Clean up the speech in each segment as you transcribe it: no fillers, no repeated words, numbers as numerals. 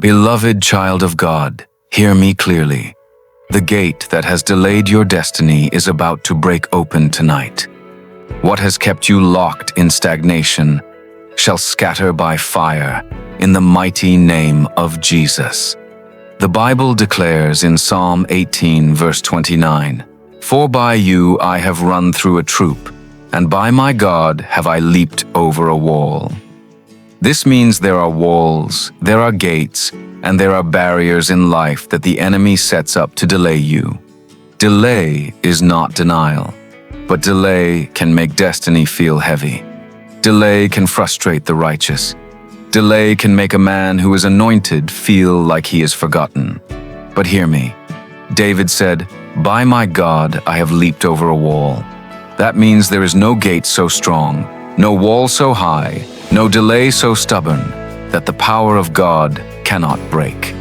Beloved child of God, hear me clearly. The gate that has delayed your destiny is about to break open tonight. What has kept you locked in stagnation shall scatter by fire in the mighty name of Jesus. The Bible declares in Psalm 18, verse 29, "For by you I have run through a troop, and by my God have I leaped over a wall." This means there are walls, there are gates, and there are barriers in life that the enemy sets up to delay you. Delay is not denial, but delay can make destiny feel heavy. Delay can frustrate the righteous. Delay can make a man who is anointed feel like he is forgotten. But hear me. David said, "By my God I have leaped over a wall." That means there is no gate so strong, no wall so high, no delay so stubborn, that the power of God cannot break.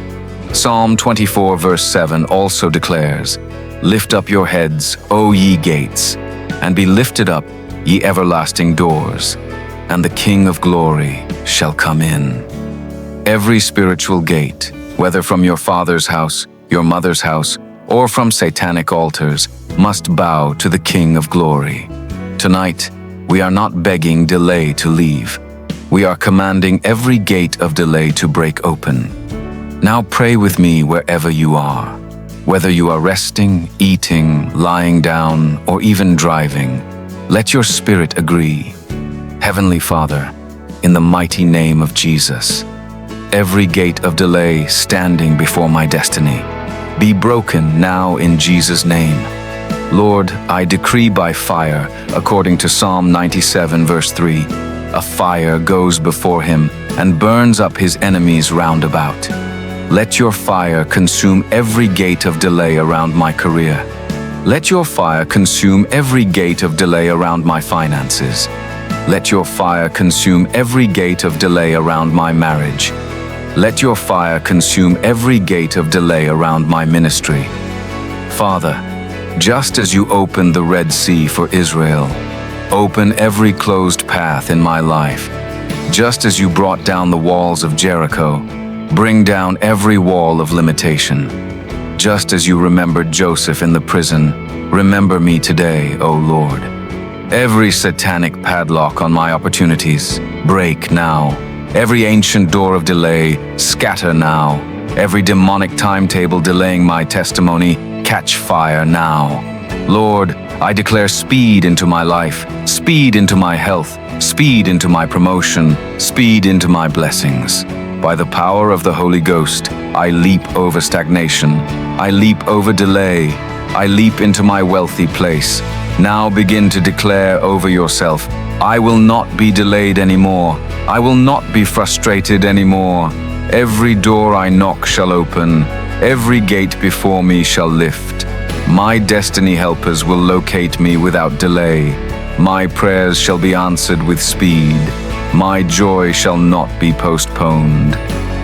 Psalm 24 verse 7 also declares, "Lift up your heads, O ye gates, and be lifted up, ye everlasting doors, and the King of glory shall come in." Every spiritual gate, whether from your father's house, your mother's house, or from satanic altars, must bow to the King of glory. Tonight, we are not begging delay to leave. We are commanding every gate of delay to break open. Now pray with me wherever you are. Whether you are resting, eating, lying down, or even driving, let your spirit agree. Heavenly Father, in the mighty name of Jesus, every gate of delay standing before my destiny, be broken now in Jesus' name. Lord, I decree by fire, according to Psalm 97 verse 3, a fire goes before him and burns up his enemies round about. Let your fire consume every gate of delay around my career. Let your fire consume every gate of delay around my finances. Let your fire consume every gate of delay around my marriage. Let your fire consume every gate of delay around my ministry. Father, just as you opened the Red Sea for Israel, open every closed path in my life. Just as you brought down the walls of Jericho, bring down every wall of limitation. Just as you remembered Joseph in the prison, remember me today, O Lord. Every satanic padlock on my opportunities, break now. Every ancient door of delay, scatter now. Every demonic timetable delaying my testimony, catch fire now. Lord, I declare speed into my life, speed into my health, speed into my promotion, speed into my blessings. By the power of the Holy Ghost, I leap over stagnation. I leap over delay. I leap into my wealthy place. Now begin to declare over yourself, I will not be delayed anymore. I will not be frustrated anymore. Every door I knock shall open. Every gate before me shall lift. My destiny helpers will locate me without delay. My prayers shall be answered with speed. My joy shall not be postponed.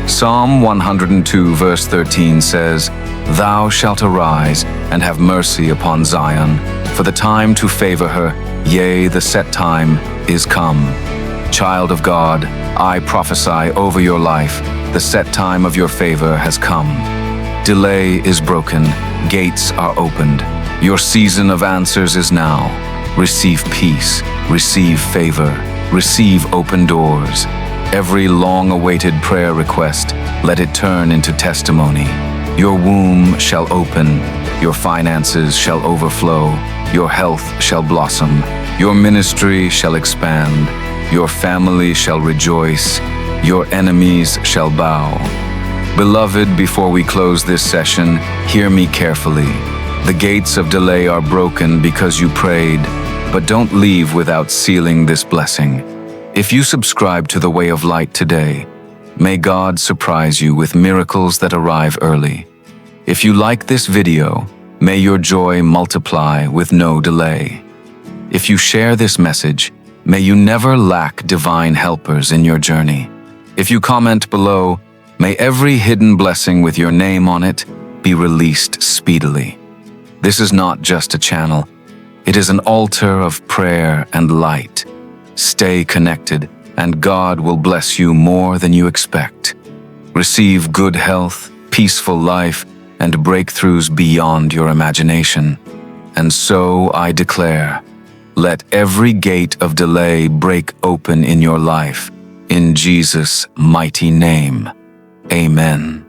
Psalm 102 verse 13 says, "Thou shalt arise and have mercy upon Zion, for the time to favor her, yea, the set time is come." Child of God, I prophesy over your life, the set time of your favor has come. Delay is broken, gates are opened. Your season of answers is now. Receive peace, receive favor, receive open doors. Every long-awaited prayer request, let it turn into testimony. Your womb shall open, your finances shall overflow, your health shall blossom, your ministry shall expand, your family shall rejoice, your enemies shall bow. Beloved, before we close this session, hear me carefully. The gates of delay are broken because you prayed, but don't leave without sealing this blessing. If you subscribe to the Way of Light today, may God surprise you with miracles that arrive early. If you like this video, may your joy multiply with no delay. If you share this message, may you never lack divine helpers in your journey. If you comment below, may every hidden blessing with your name on it be released speedily. This is not just a channel. It is an altar of prayer and light. Stay connected, and God will bless you more than you expect. Receive good health, peaceful life, and breakthroughs beyond your imagination. And so I declare, let every gate of delay break open in your life. In Jesus' mighty name, amen.